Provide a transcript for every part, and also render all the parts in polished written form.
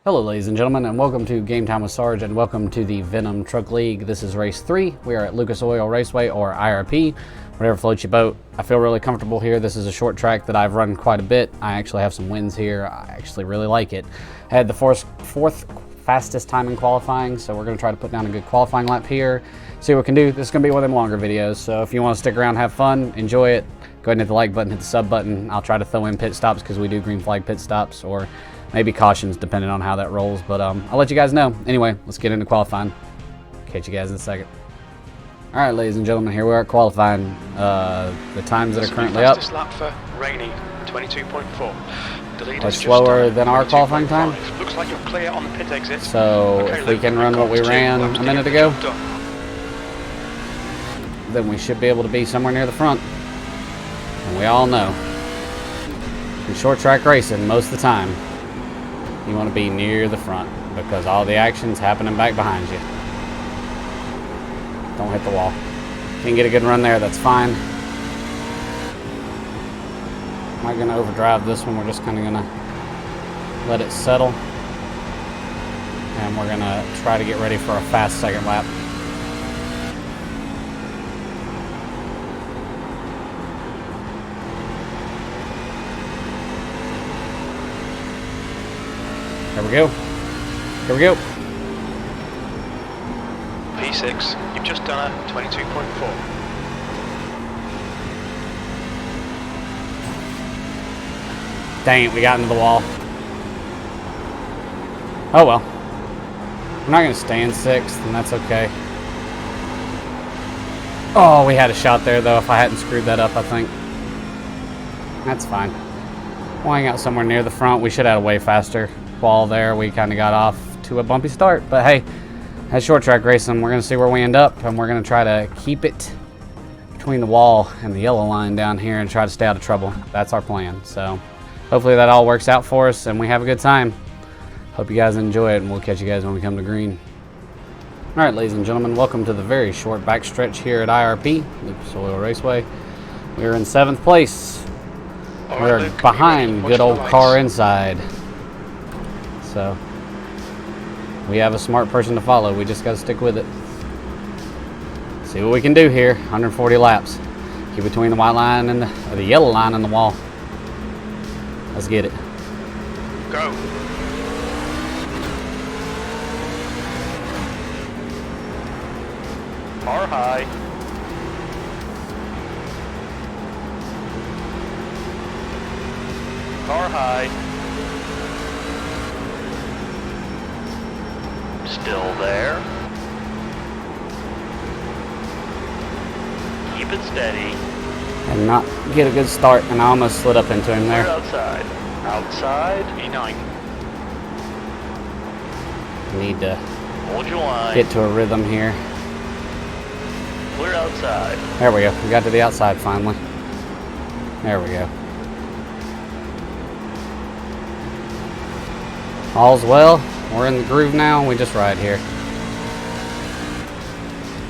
Hello ladies and gentlemen, and welcome to Game Time with Sarge, and welcome to the Venom Truck League. This is race 3. We are at Lucas Oil Raceway, or IRP, whatever floats your boat. I feel really comfortable here. This is a short track that I've run quite a bit. I actually have some wins here. I actually really like it. I had the fourth fastest time in qualifying, so we're going to try to put down a good qualifying lap here, see what we can do. This is going to be one of them longer videos, so if you want to stick around, have fun, enjoy it, go ahead and hit the like button, hit the sub button. I'll try to throw in pit stops because we do green flag pit stops, or maybe cautions, depending on how that rolls. But I'll let you guys know. Anyway, let's get into qualifying. Catch you guys in a second. All right, ladies and gentlemen, here we are at qualifying. The times that are currently up. Fastest lap for Rainey, 22.4. Much slower than our qualifying time. Looks like you're clear on the pit exit. So okay, if we can run what we ran a minute ago, then we should be able to be somewhere near the front. And we all know, in short track racing, most of the time, you want to be near the front because all the action's happening back behind you. Don't hit the wall. Can get a good run there, that's fine. I'm not going to overdrive this one. We're just kind of going to let it settle. And we're going to try to get ready for a fast second lap. Here we go. Here we go. P6, you've just done a 22.4. Dang it, we got into the wall. Oh well. We're not going to stay in 6th, and that's okay. Oh, we had a shot there, though, if I hadn't screwed that up, I think. That's fine. We'll hang out somewhere near the front. We should have had a way faster wall there. We kind of got off to a bumpy start, but hey, that's short track racing. We're going to see where we end up, and we're going to try to keep it between the wall and the yellow line down here and try to stay out of trouble. That's our plan. So hopefully that all works out for us and we have a good time. Hope you guys enjoy it, and we'll catch you guys when we come to green. All right, ladies and gentlemen, welcome to the very short backstretch here at IRP, Lucas Oil Raceway. We're in 7th place. We're behind good old car inside. So we have a smart person to follow. We just got to stick with it. See what we can do here. 140 laps. Keep between the white line and the yellow line and the wall. Let's get it. Go. Car high. Car high. Still there. Keep it steady. And not get a good start, and I almost slid up into him there. Clear outside. Outside. E9. Need to Hold your line. get to a rhythm here. Clear outside. There we go. We got to the outside finally. There we go. All's well. We're in the groove now. We just ride here.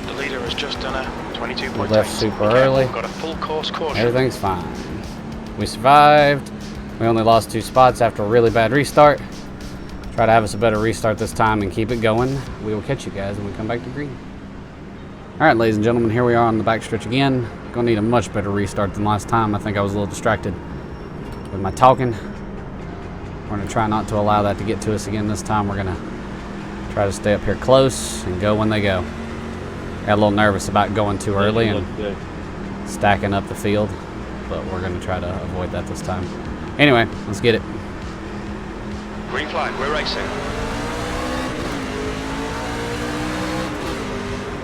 The leader has just done a 22.8. We left super early. Got a full course caution. Everything's fine. We survived. We only lost 2 spots after a really bad restart. Try to have us a better restart this time and keep it going. We will catch you guys when we come back to green. All right, ladies and gentlemen, here we are on the backstretch again. Gonna need a much better restart than last time. I think I was a little distracted with my talking. We're gonna try not to allow that to get to us again this time. We're gonna try to stay up here close and go when they go. Got a little nervous about going too early and stacking up the field, but we're gonna try to avoid that this time. Anyway, let's get it. Green flag, we're racing.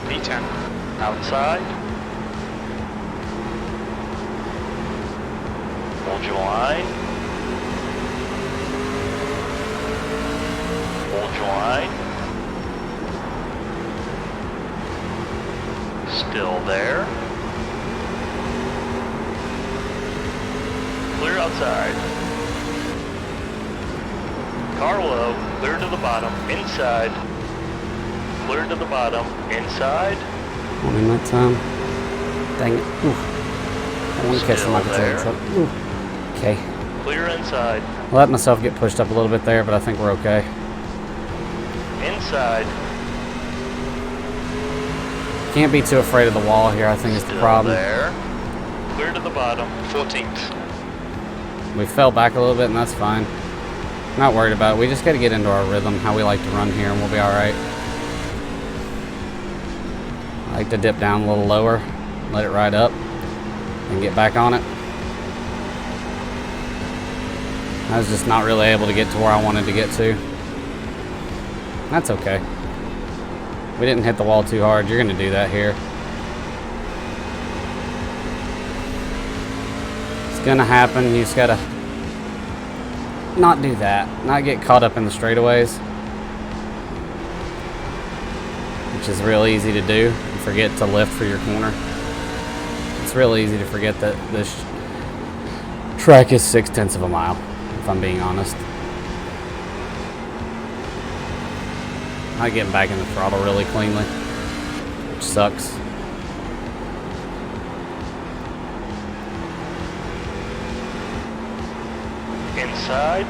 P10. Outside. Hold your line. Hold your line. Still there. Clear outside. Car low, clear to the bottom, inside. Clear to the bottom, inside. One in that time. Dang it. Ooh. I want to catch the Michael Jordan truck. Ooh. Okay. Clear inside. I let myself get pushed up a little bit there, but I think we're okay. inside. Can't be too afraid of the wall here, I think is the Still problem. there. Clear to the bottom. 14th. We fell back a little bit, and that's fine. Not worried about it. We just got to get into our rhythm, how we like to run here, and we'll be all right. I like to dip down a little lower, let it ride up, and get back on it. I was just not really able to get to where I wanted to get to. That's okay. We didn't hit the wall too hard. You're going to do that here. It's going to happen. You just got to not do that. Not get caught up in the straightaways, which is real easy to do. And forget to lift for your corner. It's real easy to forget that this track is 0.6 of a mile, if I'm being honest. Not getting back in the throttle really cleanly, which sucks. Inside.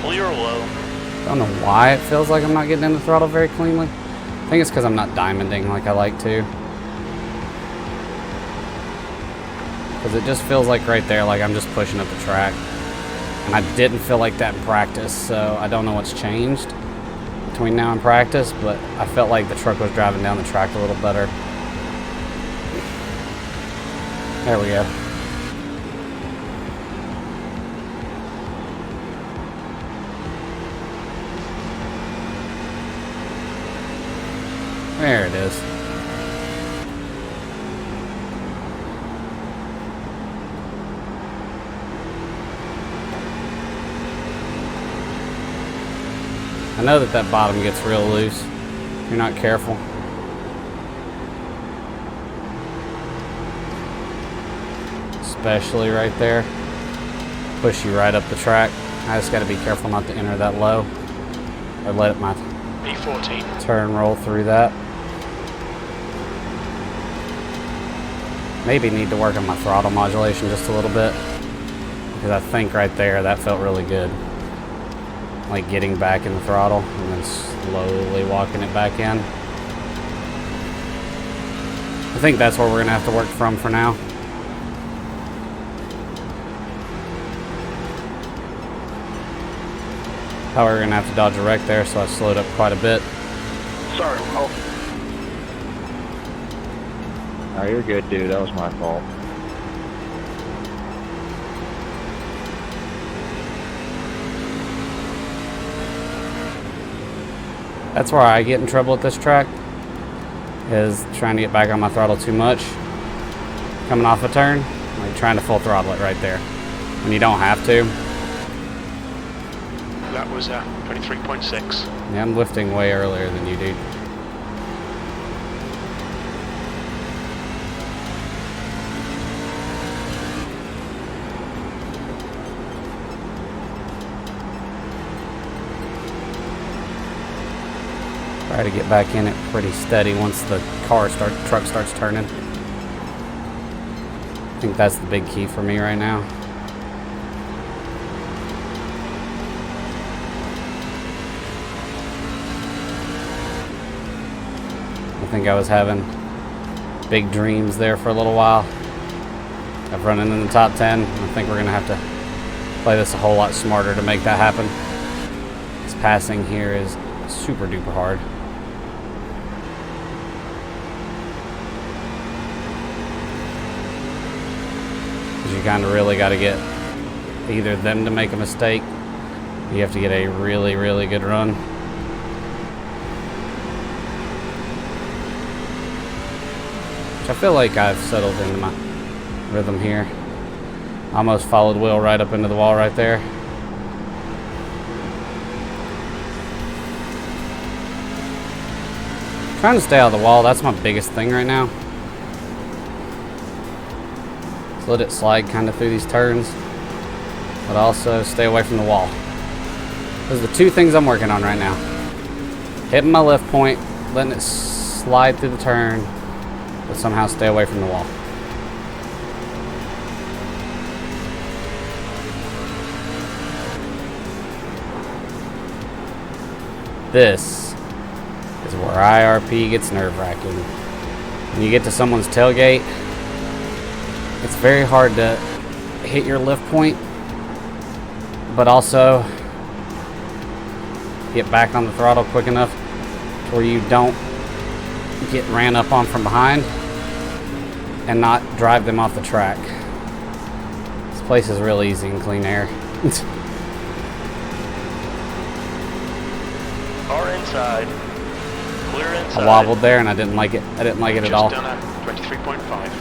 Clear low. Don't know why it feels like I'm not getting in the throttle very cleanly. I think it's because I'm not diamonding like I like to. Because it just feels like right there, like I'm just pushing up the track. And I didn't feel like that in practice, so I don't know what's changed between now and practice, but I felt like the truck was driving down the track a little better. There we go. There it is. I know that bottom gets real loose if you're not careful. Especially right there. Push you right up the track. I just got to be careful not to enter that low. Or let my E14. turn roll through that. Maybe need to work on my throttle modulation just a little bit. Because I think right there that felt really good. Like getting back in the throttle and then slowly walking it back in. I think that's where we're going to have to work from for now. However, we're going to have to dodge a wreck there, so I slowed up quite a bit. Sorry, Will. Oh, you're good, dude. That was my fault. That's where I get in trouble at this track, is trying to get back on my throttle too much. Coming off a turn, like trying to full throttle it right there, when you don't have to. That was 23.6. Yeah, I'm lifting way earlier than you, dude. Try to get back in it pretty steady once the truck starts turning. I think that's the big key for me right now. I think I was having big dreams there for a little while of running in the top 10. I think we're going to have to play this a whole lot smarter to make that happen. This passing here is super duper hard. You kind of really got to get either them to make a mistake. You have to get a really, really good run. Which I feel like I've settled into my rhythm here. Almost followed Will right up into the wall right there. Trying to stay out of the wall, that's my biggest thing right now. Let it slide kind of through these turns, but also stay away from the wall. Those are the two things I'm working on right now. Hitting my lift point, letting it slide through the turn, but somehow stay away from the wall. This is where IRP gets nerve-wracking. When you get to someone's tailgate, it's very hard to hit your lift point, but also get back on the throttle quick enough to where you don't get ran up on from behind and not drive them off the track. This place is real easy in clean air. Car inside. Clear inside. I wobbled there and I didn't like it. I didn't like it at all. Just done at 23.5.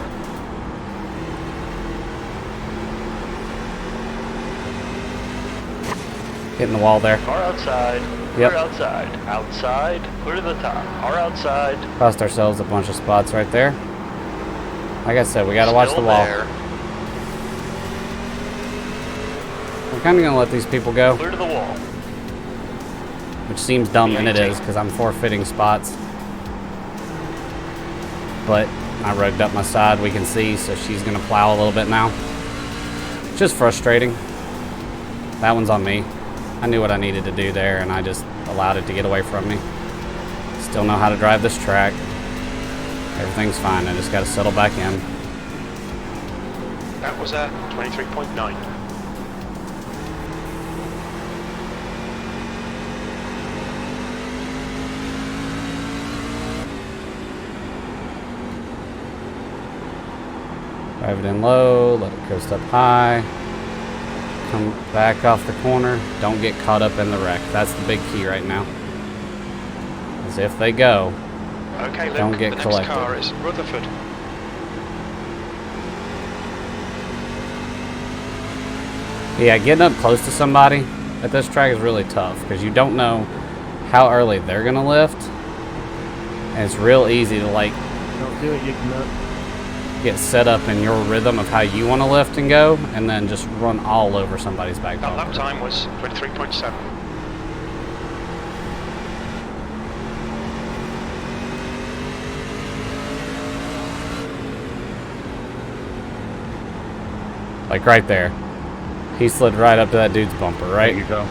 Hitting the wall there. Car outside. Yep. Clear outside. Outside. Clear to the top. Car outside. Cost ourselves a bunch of spots right there. Like I said, we gotta watch the Still wall. there. We're kind of gonna let these people go, Clear to the wall. which seems dumb, and it is, because I'm forfeiting spots. But I rugged up my side, we can see, so she's gonna plow a little bit now. Just frustrating. That one's on me. I knew what I needed to do there, and I just allowed it to get away from me. Still know how to drive this track. Everything's fine, I just gotta settle back in. That was at 23.9. Drive it in low, let it coast up high. Come back off the corner. Don't get caught up in the wreck. That's the big key right now. As if they go, Okay, Luke, don't get the next collected. car is Rutherford. Yeah, getting up close to somebody at this track is really tough because you don't know how early they're gonna lift, and it's real easy to like Don't do it, you can get set up in your rhythm of how you want to lift and go, and then just run all over somebody's back That lap bumper. time was 23.7. Like right there, he slid right up to that dude's bumper, right? There you go.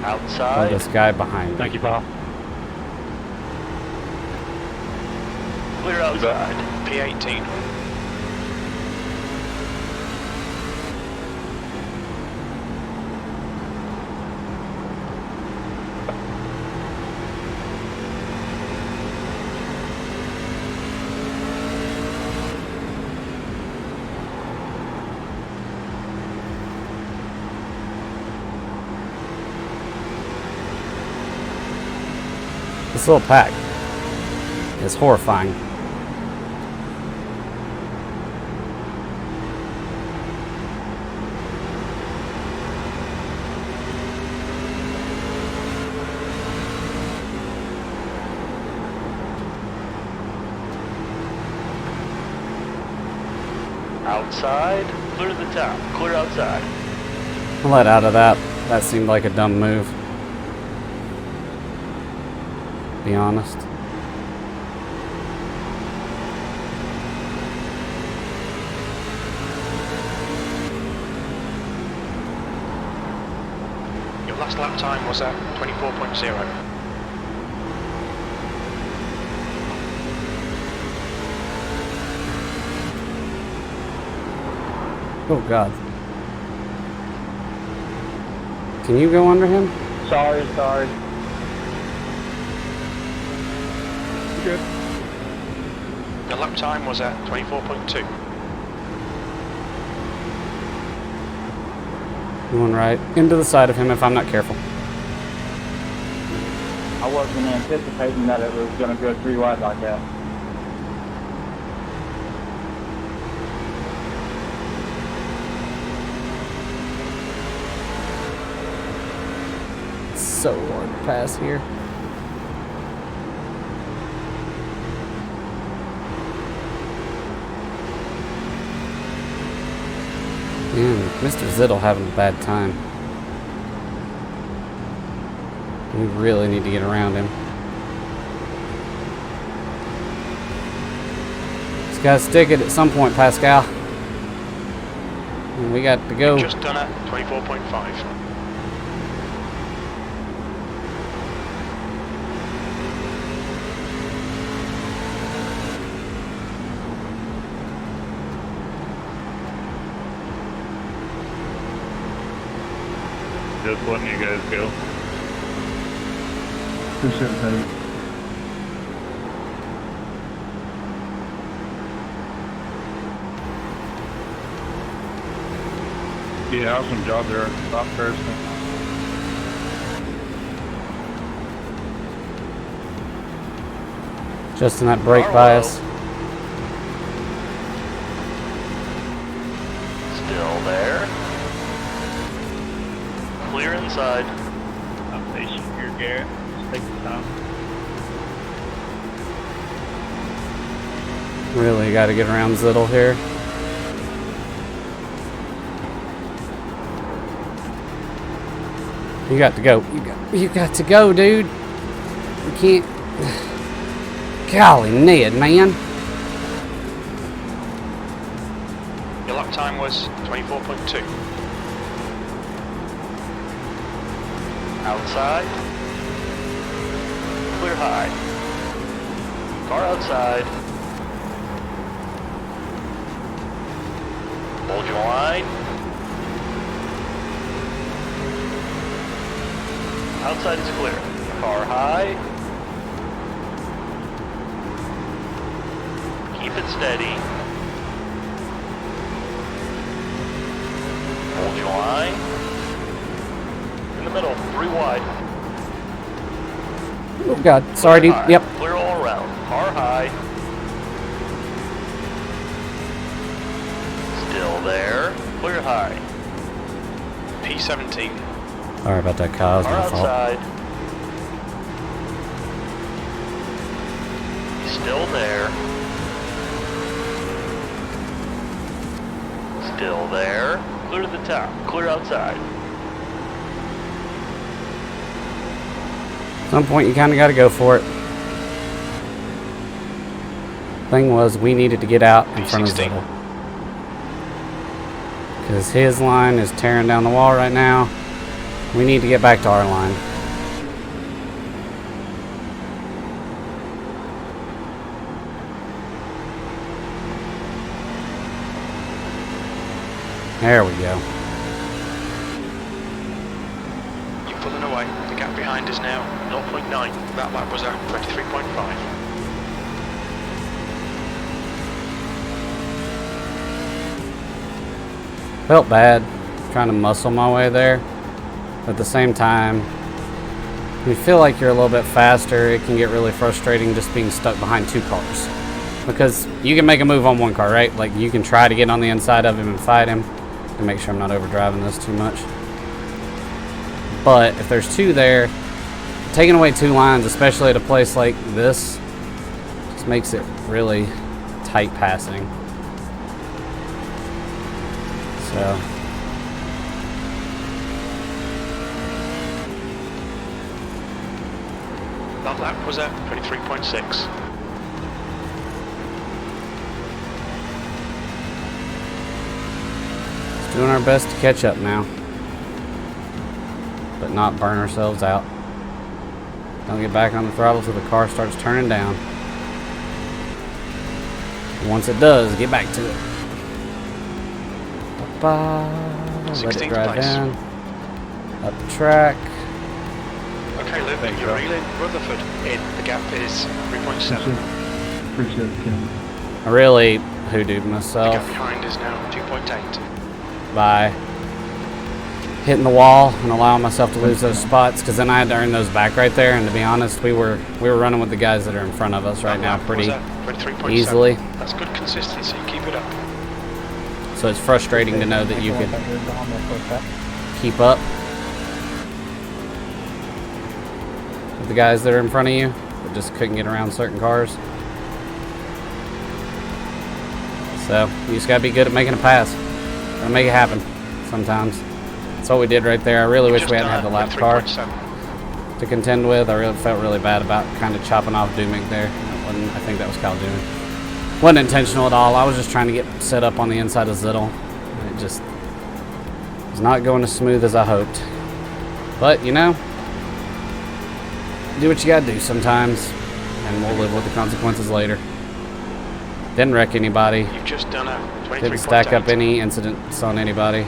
Oh, Outside. this guy behind me. Thank you, Paul. Clear outside. P18. This little pack is horrifying. Outside. Clear to the top. Clear outside. I'll let out of that. That seemed like a dumb move. Be honest. Your last lap time was at 24.0. Oh God. Can you go under him? Sorry. Good. Your lap time was at 24.2. Going right into the side of him if I'm not careful. I wasn't anticipating that it was going to go 3 wide like that. It's so hard to pass here. Man, Mr. Zittle having a bad time. We really need to get around him. Just gotta stick it at some point, Pascal. We got to go. Just done at 24.5. Just letting you guys go. Appreciate it. Yeah, awesome job there. Stop first. Just in that brake bias. Still there. Clear inside. I'm patient here, Garrett. Just take your time. Really got to get around Zittle here. You got to go. You got to go, dude. You can't. Golly, Ned, man. Your lap time was 24.2. Outside. Clear high. Car outside. Hold your line. Outside is clear. Car high. Keep it steady. Hold your line. In the middle, 3 wide. Oh, God. Sorry, dude. High. Yep. Clear all around. Car high. Still there. Clear high. P17. Sorry about that, Kyle. It was Car my fault. outside. Still there. Still there. Clear to the top. Clear outside. At some point, you kind of got to go for it. Thing was, we needed to get out in front of P16. Zittle. Because his line is tearing down the wall right now. We need to get back to our line. There we go. You're pulling away. The gap behind is now 0.9. That lap was at 23.5. Felt bad trying to muscle my way there. But at the same time, when you feel like you're a little bit faster, it can get really frustrating just being stuck behind 2 cars. Because you can make a move on 1 car, right? Like you can try to get on the inside of him and fight him. And make sure I'm not overdriving this too much. But if there's 2 there, taking away 2 lines, especially at a place like this, just makes it really tight passing. So That lap was at 23.6. doing our best to catch up now, but not burn ourselves out. Don't get back on the throttle till the car starts turning down. Once it does, get back to it. Let it 16th drive place. down. Up the track. Okay, Luke, you're reeling Rutherford in. The gap is 3.7. Appreciate it, Ken. I really hoodooed The myself gap behind is now 2.8. by hitting the wall and allowing myself to lose those spots, because then I had to earn those back right there. And to be honest, we were running with the guys that are in front of us right now pretty easily. That's good consistency. Keep it up. So it's frustrating to know that you could keep up with the guys that are in front of you, but just couldn't get around certain cars. So you just gotta be good at making a pass. Gotta make it happen sometimes. That's what we did right there. I really wish we hadn't had the lap car to contend with. I really felt really bad about kind of chopping off Dumick there. I think that was Kyle Dumick. Wasn't intentional at all. I was just trying to get set up on the inside of Zittle. It just It's not going as smooth as I hoped. But, you know, do what you gotta do sometimes, and we'll live with the consequences later. Didn't wreck anybody. You've just done a 23.8. Didn't stack up any incidents on anybody.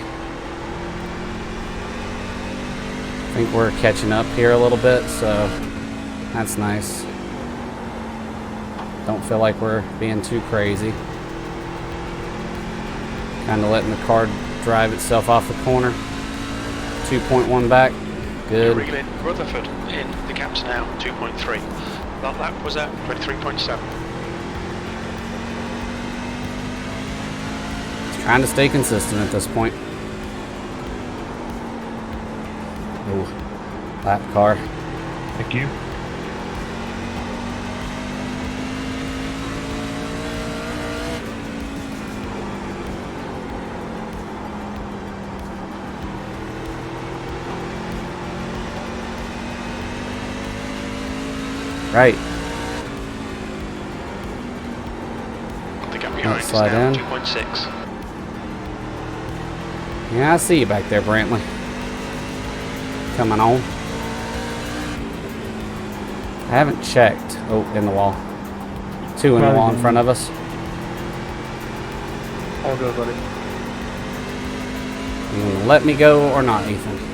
I think we're catching up here a little bit, so that's nice. Don't feel like we're being too crazy. Kind of letting the car drive itself off the corner. 2.1 back. Good. Reeling Rutherford in the gaps now, 2.3. That lap was at 23.7. Trying to stay consistent at this point. Ooh, lap car. Thank you. Right. The gap behind is slide now in. 2.6. Yeah, I see you back there, Brantley. Coming on. I haven't checked. Oh, in the wall. 2 in the wall in front of us. All good, buddy. You gonna let me go or not, Ethan?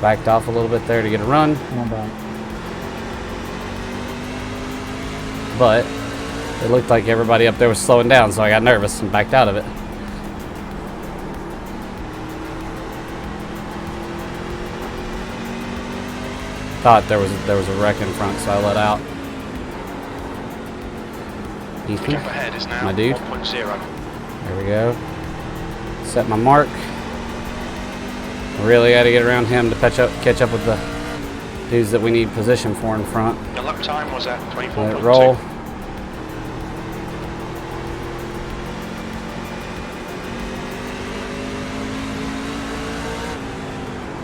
Backed off a little bit there to get a run. I'm back. But it looked like everybody up there was slowing down, so I got nervous and backed out of it. Thought there was a wreck in front, so I let out. The Ethan, gap ahead is now my dude. 1.0. There we go. Set my mark. Really got to get around him to catch up with the dudes that we need position for in front. The lap time was at Let it 24.2. roll.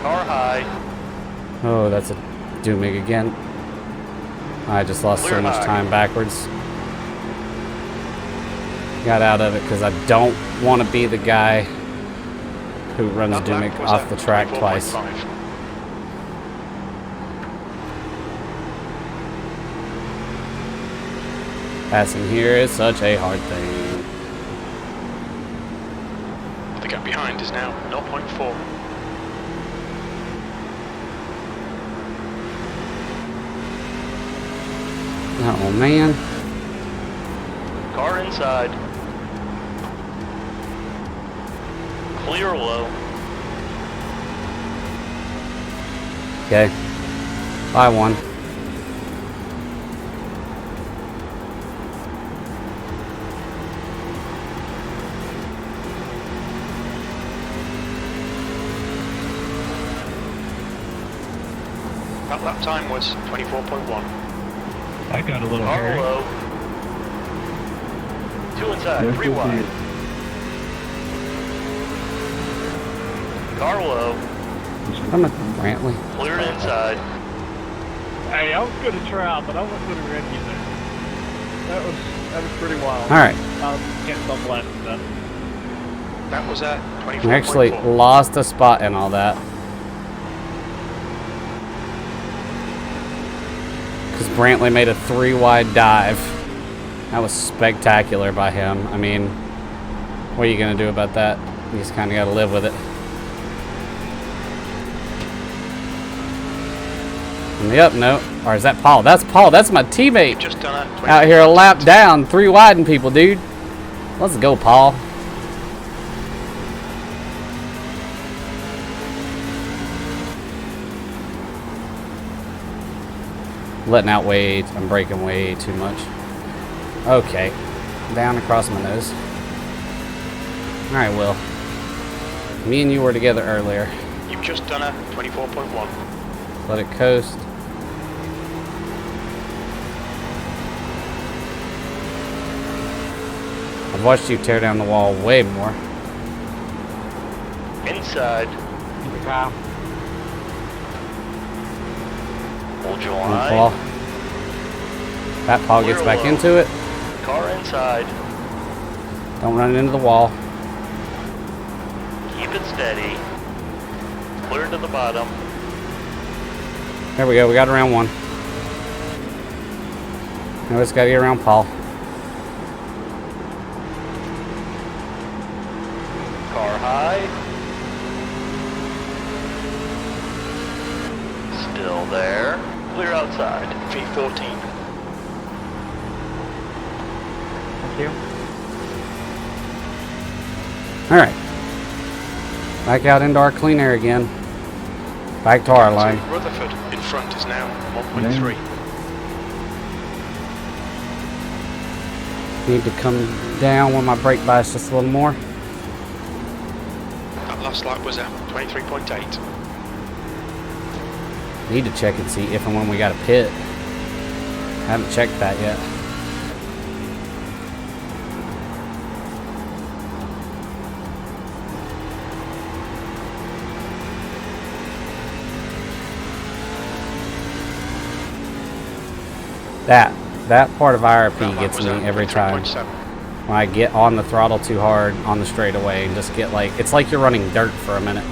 Car high. Oh, that's a dooming again. I just lost so Clear much high. time backwards. Got out of it because I don't want to be the guy who runs That lap Dumic was off at the track twice. 24.5. Passing here is such a hard thing. The gap behind is now 0.4. Oh man. Car inside. Clear low. Okay. By one. That lap time was 24.1. I got a little Car hairy. low. 2 inside. Yes, 3 we'll wide. see. Car low. I'm a Brantley. Clear inside. Hey, I was going to try out, but I wasn't going to wreck you there. That was pretty wild. Alright. Can't stop laughing at that. That was at 24.4. We actually lost a spot in all that. Because Brantley made a 3-wide dive. That was spectacular by him. I mean, what are you going to do about that? You just kind of got to live with it. On the up note, or is that Paul? That's Paul. That's my teammate. Just done at Out here a lap down, 3 widing people, dude. Let's go, Paul. Letting out way, I'm braking way too much. Okay, down across my nose. All right, Will. Me and you were together earlier. You've just done a 24.1. Let it coast. I've watched you tear down the wall way more. Inside. Hold your One line. Paul. That Paul gets Clear back low. into it. Car inside. Don't run into the wall. Keep it steady. Clear to the bottom. There we go. We got around one. Now we just got to get around Paul. Car high. Still there. Clear outside. V14. Thank you. All right. Back out into our clean air again. Back to our line. Rutherford in front is now 1.3. Need to come down with my brake bias just a little more. That last lap was at 23.8. Need to check and see if and when we got a pit. Haven't checked that yet. That part of IRP That lap gets was me at every time. 23.7. When I get on the throttle too hard on the straightaway and just get like, it's like you're running dirt for a minute.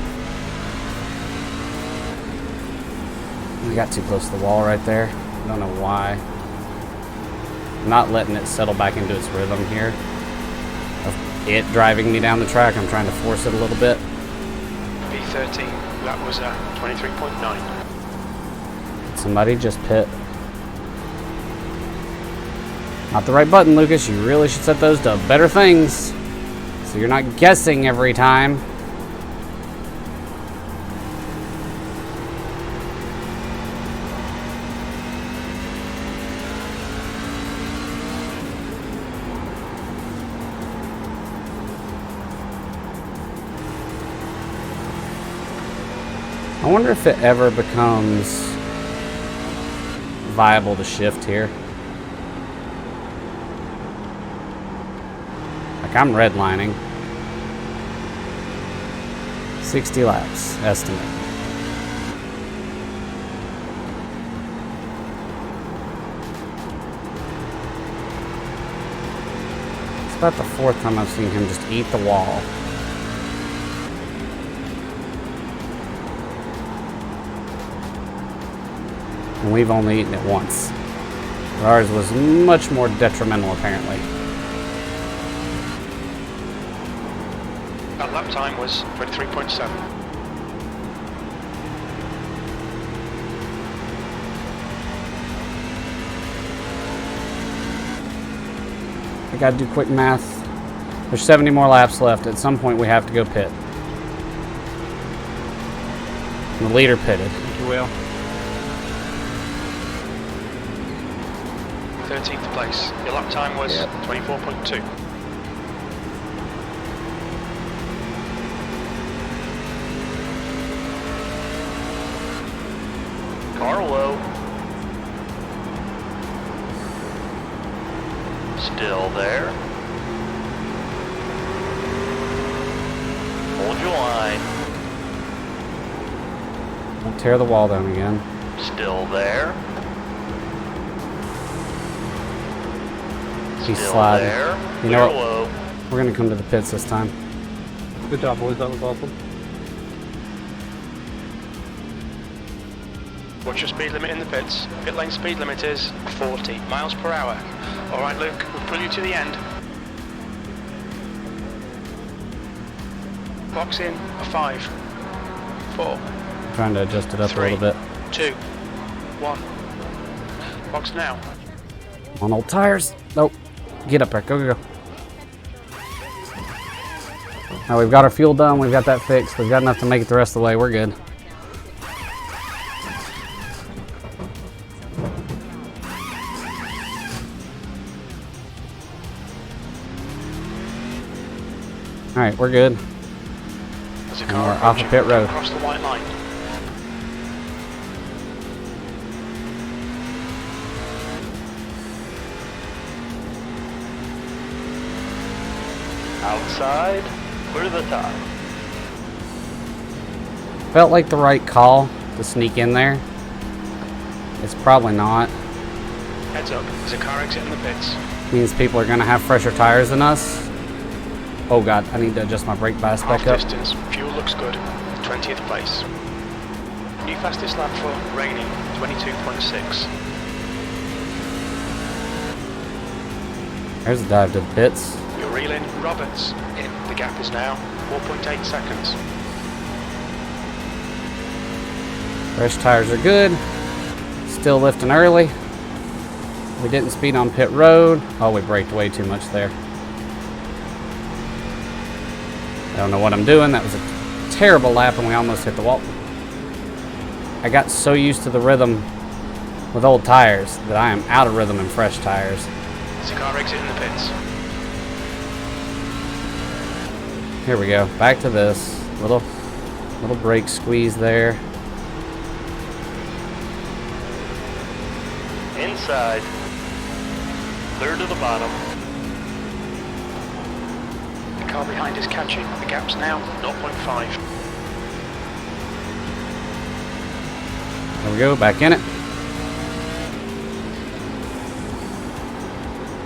We got too close to the wall right there. I don't know why. I'm not letting it settle back into its rhythm here. Of it driving me down the track, I'm trying to force it a little bit. V13, that was at 23.9. Somebody just pit. Not the right button, Lucas. You really should set those to better things, so you're not guessing every time. I wonder if it ever becomes viable to shift here. Like I'm redlining. 60 laps estimate. It's about the fourth time I've seen him just eat the wall. And we've only eaten it once. But ours was much more detrimental, apparently. That lap time was 23.7. I gotta do quick math. There's 70 more laps left. At some point we have to go pit. And the leader pitted. If you will. 13th place. Your lap time was 24.2. Car low. Still there. Hold your line. Don't tear the wall down again. Still there. He's Still sliding. there. You know what? Low. We're gonna come to the pits this time. Good job, boys. That was awesome. What's your speed limit in the pits? Pit lane speed limit is 40 miles per hour. Alright, Luke, we'll pull you to the end. Box in a 5, 4, I'm trying to adjust it up 3, a little bit. 2, 1. Box now. On old tires. Nope. Get up there. Go, go, go. Now we've got our fuel done. We've got that fixed. We've got enough to make it the rest of the way. We're good. Alright, we're good. There's a And car we're off of approaching. pit road. Across the white line. Outside. Clear the top. Felt like the right call to sneak in there. It's probably not. Heads up, there's a car exit in the pits. Means people are going to have fresher tires than us. Oh god, I need to adjust my brake bias Half back up. distance, fuel looks good. 20th place. New fastest lap for Rainey, 22.6. There's a dive to the pits. You're reeling Roberts in. The gap is now 4.8 seconds. Fresh tires are good. Still lifting early. We didn't speed on pit road. Oh, we braked way too much there. I don't know what I'm doing. That was a terrible lap and we almost hit the wall. I got so used to the rhythm with old tires that I am out of rhythm in fresh tires. Car exit in the pits. Here we go. Back to this. Little brake squeeze there. Inside. Clear to the bottom. The car behind is catching. The gap's now 0.5. There we go. Back in it.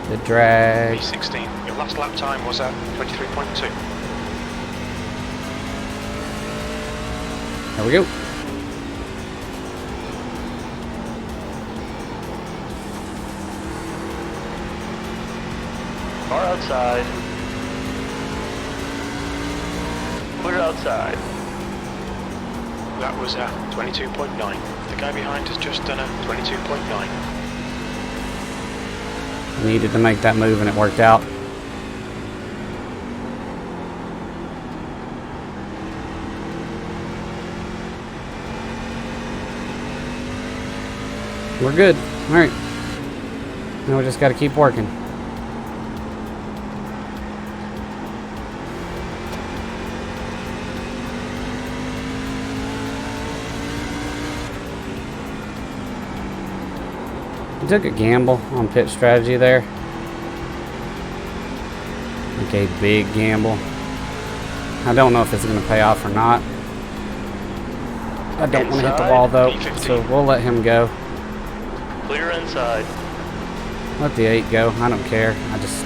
The drag. P16. Your last lap time was at 23.2. There we go. Car outside. Clear outside. That was at 22.9. The guy behind has just done a 22.9. Needed to make that move and it worked out. We're good. All right. Now we just got to keep working. I took a gamble on pit strategy there. Like a big gamble. I don't know if it's going to pay off or not. I don't want to hit the wall though, so we'll let him go. Clear inside. Let the 8 go. I don't care. I just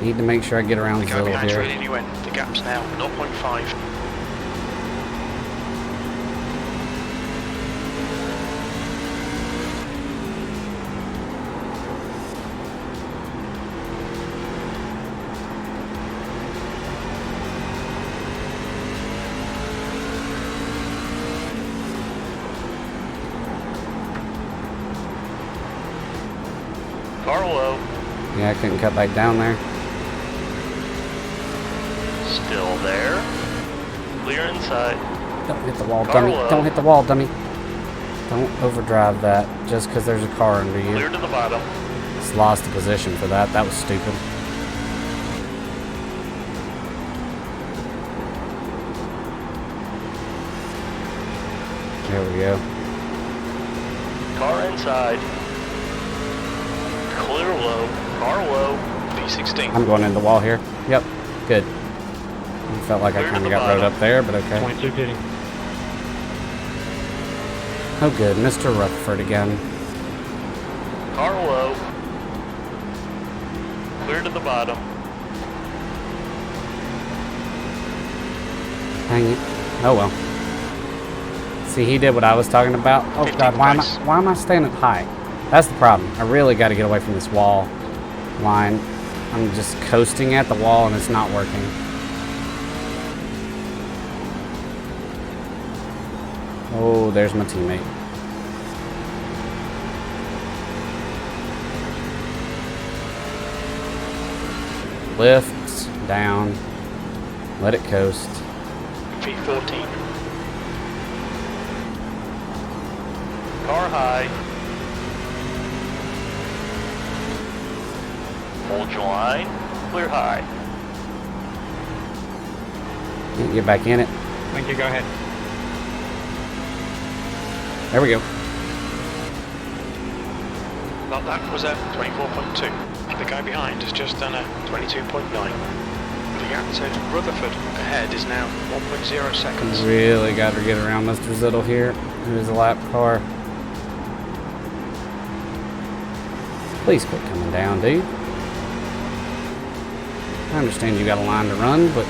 need to make sure I get around The guy Zillow behind here. reeling you in. The gap's now 0.5. Car low. Yeah, I couldn't cut back down there. Still there. Clear inside. Don't hit the wall, Car dummy. low. Don't hit the wall, dummy. Don't overdrive that just because there's a car under you. Clear to the bottom. Just lost the position for that. That was stupid. There we go. Car inside. Clear low. Car low. P16. I'm going in the wall here. Yep, good. I felt like I Clear to kind the of got rode bottom. up there, but okay. 22 pitting. Oh good, Mr. Rutherford again. Car low. Clear to the bottom. Dang it. Oh well. See, he did what I was talking about. Oh god, 15th place. why am I staying up high? That's the problem. I really got to get away from this wall line. I'm just coasting at the wall and it's not working. Oh, there's my teammate. Lifts down. Let it coast. P14. Car high. Hold your line. Clear high. Can't get back in it. Thank you, go ahead. There we go. Well, that was at 24.2. The guy behind has just done a 22.9. The gap to Rutherford ahead is now 1.0 seconds. Really got to get around Mr. Zittle here. Here's a lap car. Please quit coming down, dude. I understand you got a line to run, but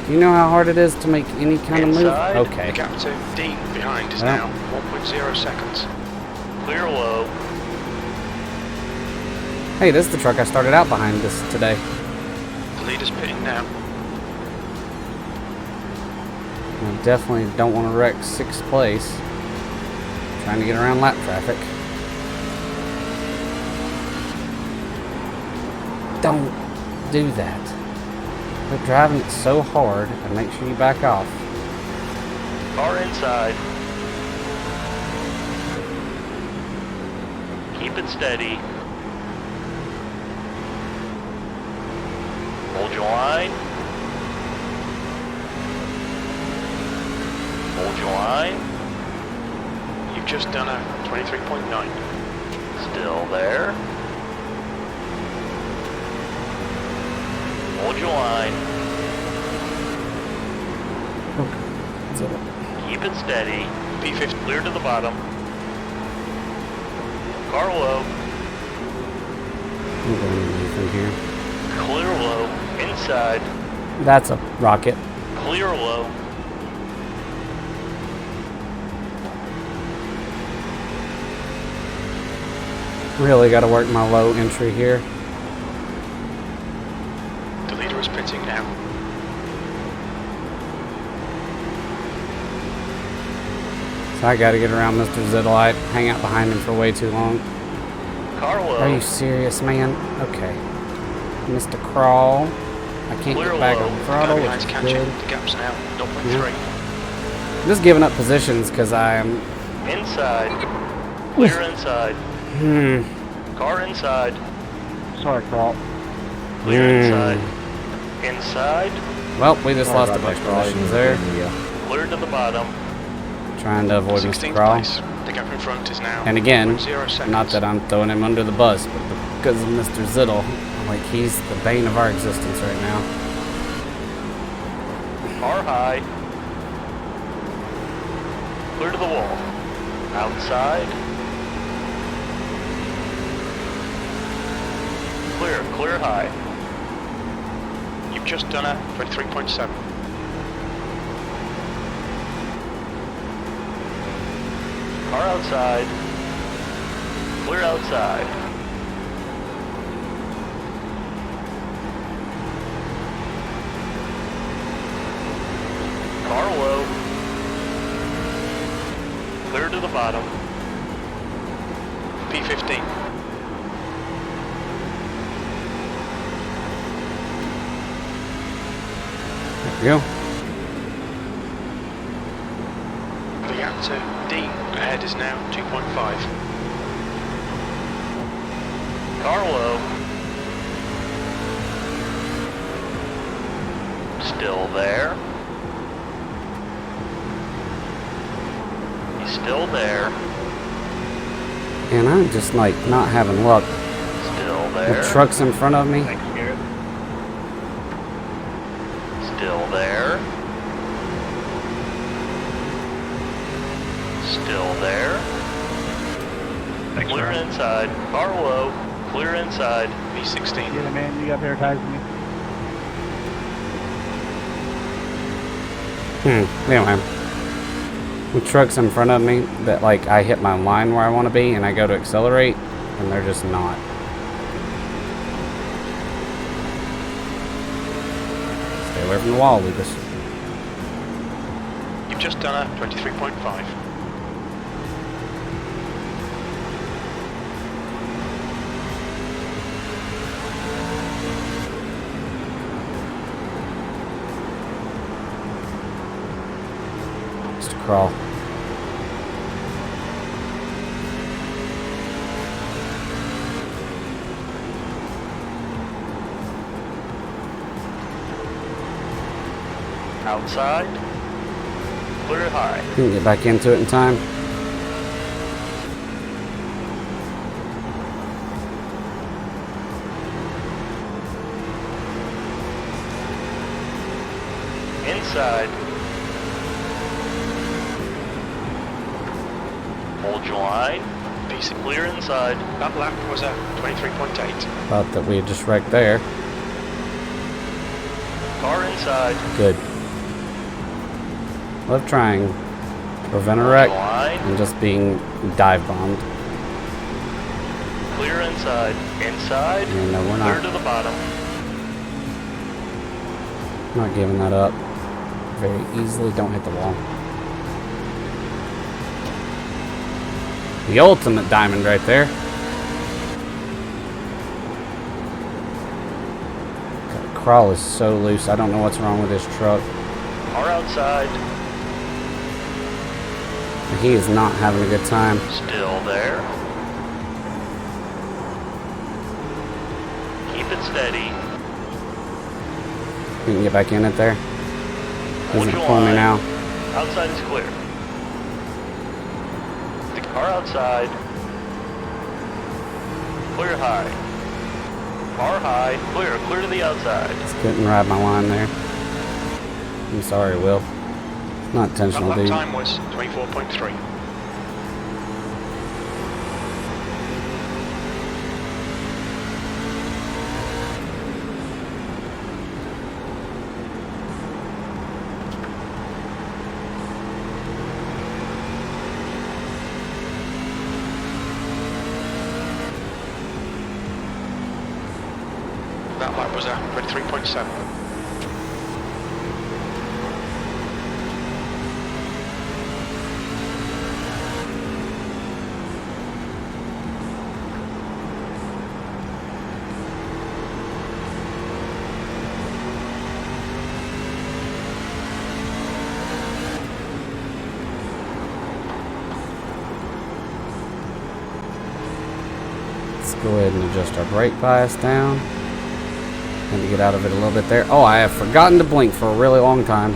do you know how hard it is to make any kind Inside. of move? Okay. The gap to Dean behind is Well. now 1.0 seconds. Clear low. Hey, this is the truck I started out behind this today. The leader's pitting now. I definitely don't want to wreck 6th place. Trying to get around lap traffic. Don't do that. Quit driving it so hard and make sure you back off. Car inside. Keep it steady. Hold your line. Hold your line. You've just done a 23.9. Still there. Hold your line. That's it. Keep it steady. P50. Clear to the bottom. Car low. I'm going anything here. Clear low. Inside. That's a rocket. Clear low. Really got to work my low entry here. The leader is pitting now. So I got to get around Mr. Zidlite. Hang out behind him for way too long. Car low. Are you serious, man? Okay. Mr. Crawl. I can't Clear get back low. on the The throttle, guy which behind's is catching. good. The gap's now 0.3. I'm just giving up positions because I am... Inside. Clear inside. Car inside. Sorry, Carl. Clear inside. Inside. Well, we just lost a bunch of positions there. Clear to the bottom. Trying to avoid Mr. 16th Crawl. place. The gap in front is now And again, 0.0 seconds. not that I'm throwing him under the bus, but because of Mr. Ziddle, like he's the bane of our existence right now. Car high. Clear to the wall. Outside. Clear high. You've just done a 23.7. Car outside. Clear outside. Car low. Clear to the bottom. P15. There we go. The gap to Dean ahead is now 2.5. Car low. Still there. He's still there. And I'm just like not having luck. Still The there. truck's in front of me. Thanks, Garrett. Still there. Still there. Thanks, Clear Carl. inside. Car low. Clear inside. P16. Yeah, man, you got advertising me. Anyway. The truck's in front of me that like I hit my line where I want to be and I go to accelerate and they're just not. Stay away from the wall, Lucas. You've just done a 23.5. Mr. Crawl. Outside. Clear high. You can get back into it in time. Inside. Hold your line. P6. Clear inside. That lap was a 23.8. Thought that we had just wrecked there. Car inside. Good. Love trying to prevent a wreck Line. and just being dive bombed. Clear inside. Inside. Yeah, no, we're Clear not. to the bottom. Not giving that up very easily. Don't hit the wall. The ultimate diamond right there. God, the crawl is so loose. I don't know what's wrong with this truck. Car outside. He is not having a good time. Still there. Keep it steady. You can get back in it there. He's Watch your pulling me line. now. Outside is clear. The car outside. Clear high. Car high. Clear. Clear to the outside. Just couldn't ride my line there. I'm sorry, Will. Not That intentional, lap dude. time was 24.3. That lap was 23.7. Let's go ahead and adjust our brake bias down. And to get out of it a little bit there. Oh, I have forgotten to blink for a really long time.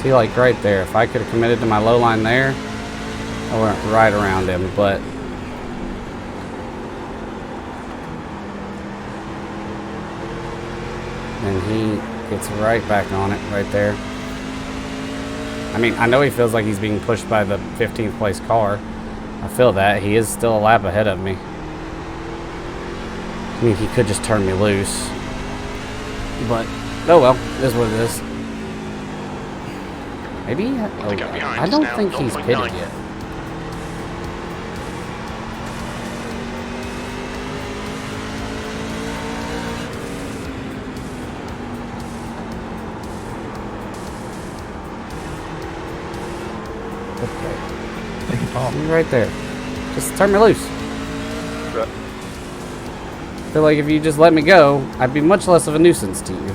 See, like right there, if I could have committed to my low line there, I went right around him, but and he gets right back on it right there. I mean, I know he feels like he's being pushed by the 15th place car. I feel that. He is still a lap ahead of me. I mean, he could just turn me loose. But, oh well, it is what it is. Maybe, The gap behind I is don't now think he's 0.9. pitted yet. Okay. He's right there. Just turn me loose. Right. I feel like if you just let me go, I'd be much less of a nuisance to you.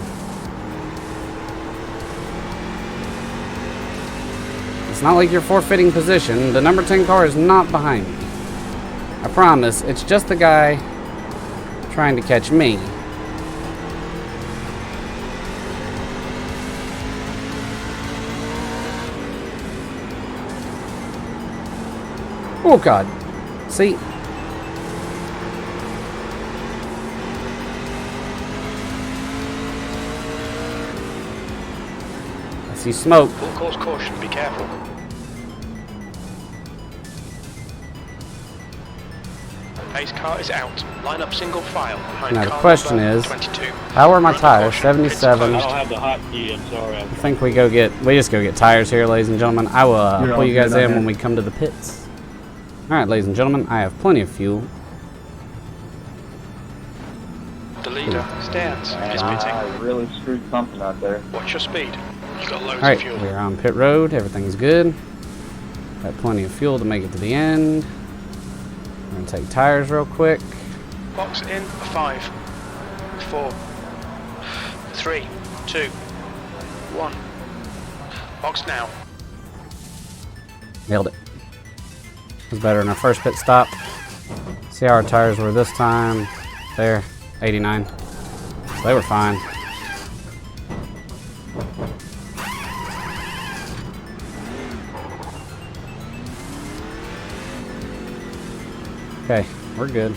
It's not like you're forfeiting position. The number 10 car is not behind me. I promise, it's just the guy trying to catch me. Oh God. See? I see smoke. Full course caution, be careful. Pace car is out. Line up single file behind Now the car question number is, 22. how are my Run tires? caution, it's 77. I closed. don't have the hotkey. I'm sorry. I think we just go get tires here, ladies and gentlemen. I will You're pull all you guys good, in okay. when we come to the pits. Alright, ladies and gentlemen, I have plenty of fuel. The leader stands, is I pitting. really screwed something out there. Watch your speed. You've got loads of Alright, fuel. we're on pit road. Everything's good. Got plenty of fuel to make it to the end. We're going to take tires real quick. Box in 5, 4, 3, 2, 1. Box now. Nailed it. Was better than our first pit stop. See how our tires were this time. There, 89. So they were fine. Okay, we're good.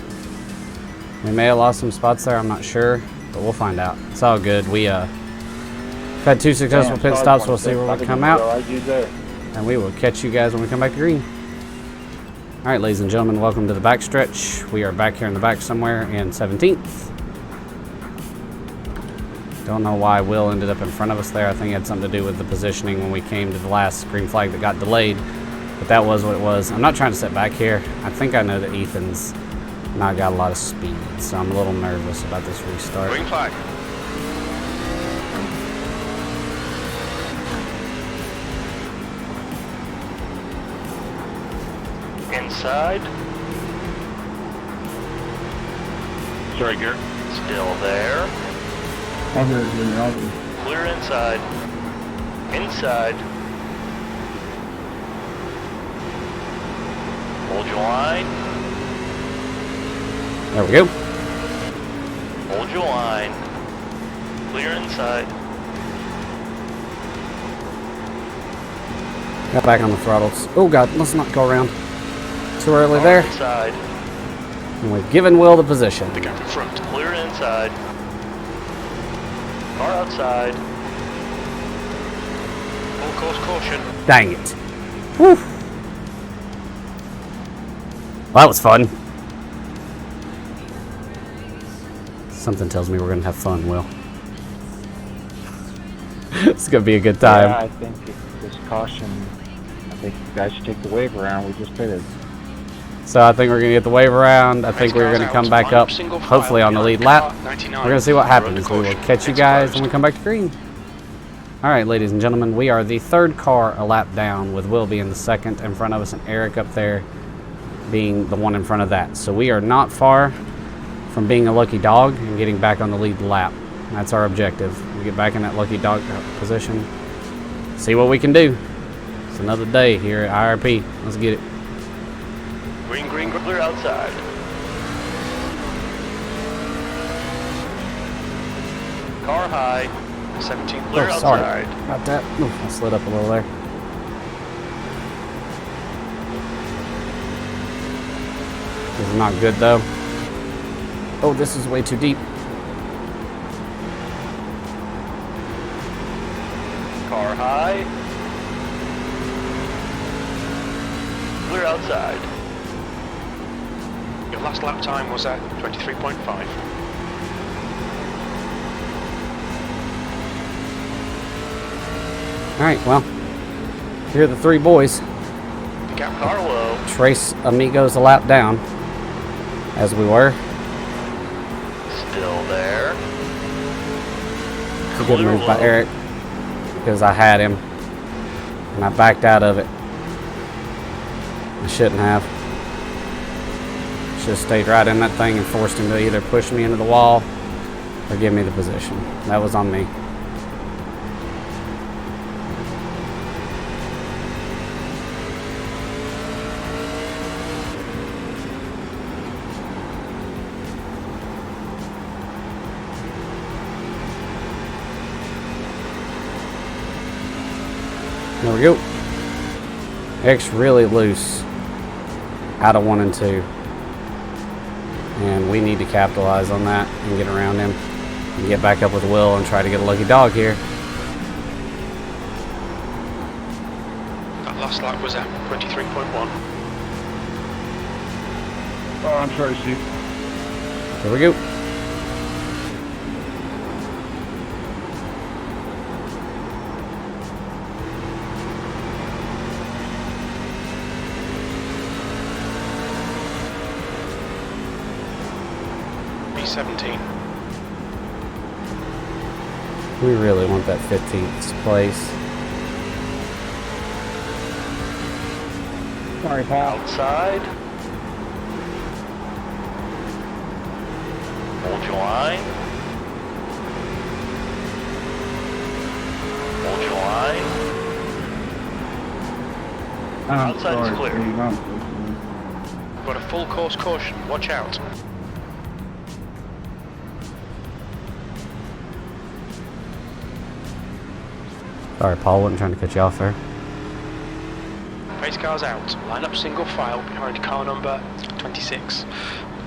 We may have lost some spots there, I'm not sure. but we'll find out. It's all good. We had 2 successful pit stops. We'll see where we come out, and we will catch you guys when we come back to green. All right, ladies and gentlemen, welcome to the backstretch. We are back here in the back somewhere in 17th. Don't know why Will ended up in front of us there. I think it had something to do with the positioning when we came to the last green flag that got delayed, but that was what it was. I'm not trying to sit back here. I think I know that Ethan's not got a lot of speed, so I'm a little nervous about this restart. Green flag. Inside. Sorry, Garrett. Still there. Clear inside. Inside. Hold your line. There we go. Hold your line. Clear inside. Got back on the throttles. Oh God, let's not go around too early there. Inside. And we've given Will the position. The gap in front. Clear inside. Car outside. Full course caution. Dang it. Whew. Well, that was fun. Something tells me we're going to have fun, Will. It's going to be a good time. Yeah, I think this caution, I think you guys should take the wave around. We just pitted. So I think we're going to get the wave around. I think we're going to come back up, hopefully on the lead lap. We're going to see what happens. We will catch you guys when we come back to green. All right, ladies and gentlemen, we are the 3rd car a lap down, with Will being the 2nd in front of us and Eric up there being the one in front of that. So we are not far from being a lucky dog and getting back on the lead lap. That's our objective. We get back in that lucky dog position, see what we can do. It's another day here at IRP. Let's get it. Green, green, clear outside. Car high. 17. Clear Oh, sorry outside. about that. Ooh, I slid up a little there. This is not good though. Oh, this is way too deep. Car high. Clear outside. Your last lap time was at 23.5. Alright, well, here are the 3 boys. The gap Car low. Trace Amigos a lap down, as we were. Still there. It's a good Clear move by low. Eric, because I had him, and I backed out of it. I shouldn't have. Should have stayed right in that thing and forced him to either push me into the wall or give me the position. That was on me. There we go. Eric's really loose out of 1 and 2. And we need to capitalize on that and get around him and get back up with Will and try to get a lucky dog here. That last lap was at 23.1. Oh, I'm sorry, Steve. Here we go. B17. We really want that 15th place. Sorry, pal. Outside. Hold your line. Hold your line. Outside is clear. Got a full course caution. Watch out. Sorry, Paul, wasn't trying to cut you off there. Pace cars out. Line up single file behind car number 26.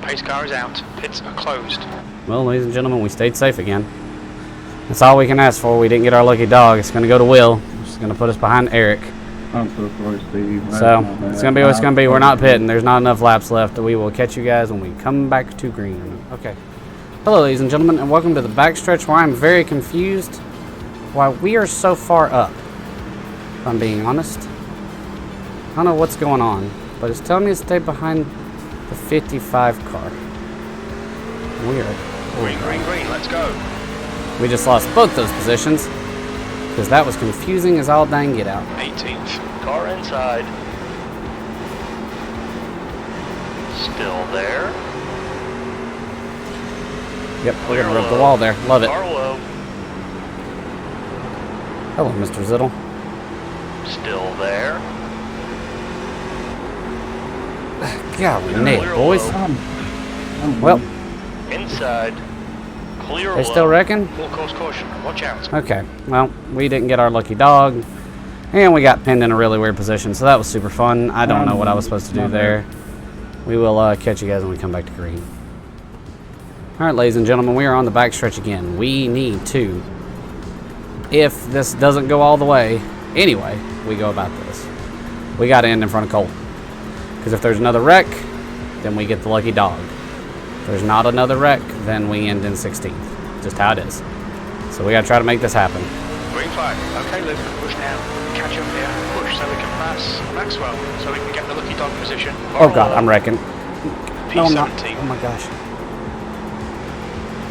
Pace car is out. Pits are closed. Well, ladies and gentlemen, we stayed safe again. That's all we can ask for. We didn't get our lucky dog. It's going to go to Will. It's going to put us behind Eric. I'm so sorry, Steve. So, it's going to be what it's going to be. We're not pitting. There's not enough laps left. We will catch you guys when we come back to green. Okay. Hello, ladies and gentlemen, and welcome to the backstretch where I'm very confused why we are so far up, if I'm being honest. I don't know what's going on, but it's telling me to stay behind the 55 car. Weird. Green, green, green. Let's go. We just lost both those positions because that was confusing as all dang get out. 18th. Car inside. Still there. Yep, we're going to rip the wall there. Love it. Car low. Hello, Mr. Zittle. Still there. Golly, nailed, Clear boys. low. Well, Inside. Clear they low. still reckon? Full course caution. Watch out. Okay, well, we didn't get our lucky dog, and we got pinned in a really weird position, so that was super fun. I don't know what I was supposed to do there. We will catch you guys when we come back to green. Alright, ladies and gentlemen, we are on the backstretch again. We need to, if this doesn't go all the way, anyway, we go about this. We got to end in front of Cole. Because if there's another wreck, then we get the lucky dog. If there's not another wreck, then we end in 16th. Just how it is. So we got to try to make this happen. Green flag. Okay, Luke. Push now. Catch up here. Push so we can pass Maxwell. So we can get the lucky dog position. Oh god, I'm wrecking. No, I'm not. P17. Oh my gosh.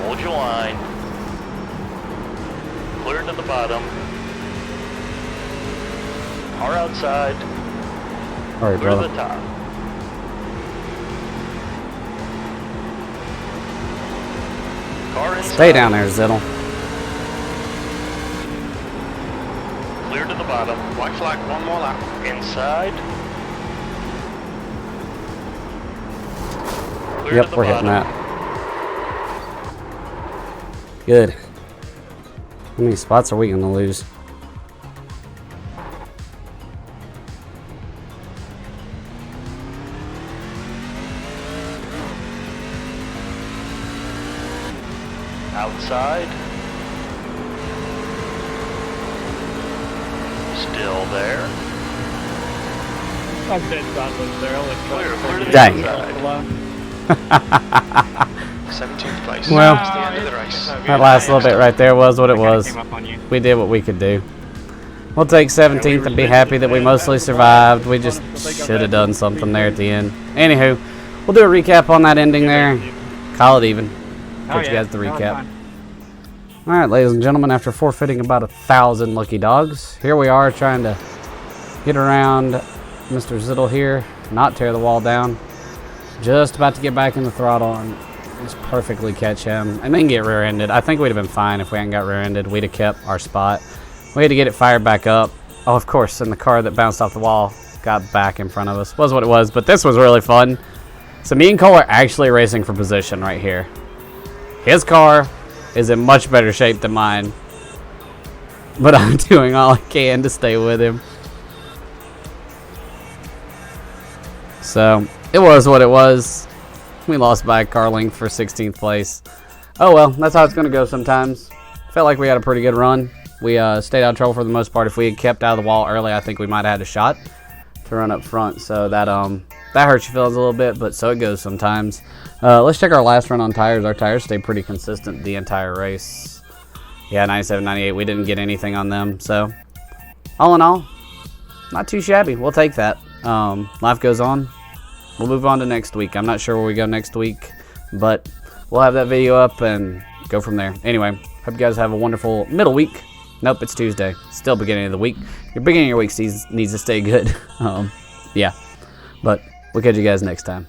Hold your line. Clear to the bottom. Car outside. Alright, Clear to brother. the top. Car inside. Stay down there, Zittle. Clear to the bottom. White flag. One more lap. Inside. Clear Yep, to the we're hitting bottom. that. Good. How many spots are we going to lose? Outside. Still there. I'm dead sideways there. I'll let Clear to the Dang. inside. alone. 17th place. Well, That's the end of the race. That last little bit right there was what it was. Came up on you. We did what we could do. We'll take 17th and be happy that we mostly survived. We just should have done something there at the end. Anywho, we'll do a recap on that ending there. Call it even. Catch you guys the recap. Alright, ladies and gentlemen, after forfeiting about 1,000 lucky dogs, here we are trying to get around Mr. Zittle here, not tear the wall down. Just about to get back in the throttle and just perfectly catch him and then get rear-ended. I think we'd have been fine if we hadn't got rear-ended. We'd have kept our spot. We had to get it fired back up. Oh, of course, and the car that bounced off the wall got back in front of us. Was what it was, but this was really fun. So me and Cole are actually racing for position right here. His car is in much better shape than mine, but I'm doing all I can to stay with him. So it was what it was. We lost by a car length for 16th place. Oh well, that's how it's going to go sometimes. Felt like we had a pretty good run. We stayed out of trouble for the most part. If we had kept out of the wall early, I think we might have had a shot to run up front. So that hurts your feelings a little bit, but so it goes sometimes. Let's check our last run on tires. Our tires stayed pretty consistent the entire race. Yeah, 97, 98. We didn't get anything on them. So all in all, not too shabby. We'll take that. Life goes on. We'll move on to next week. I'm not sure where we go next week, but we'll have that video up and go from there. Anyway, hope you guys have a wonderful middle week. Nope, it's Tuesday. Still beginning of the week. Your beginning of your week needs to stay good. Yeah, but we'll catch you guys next time.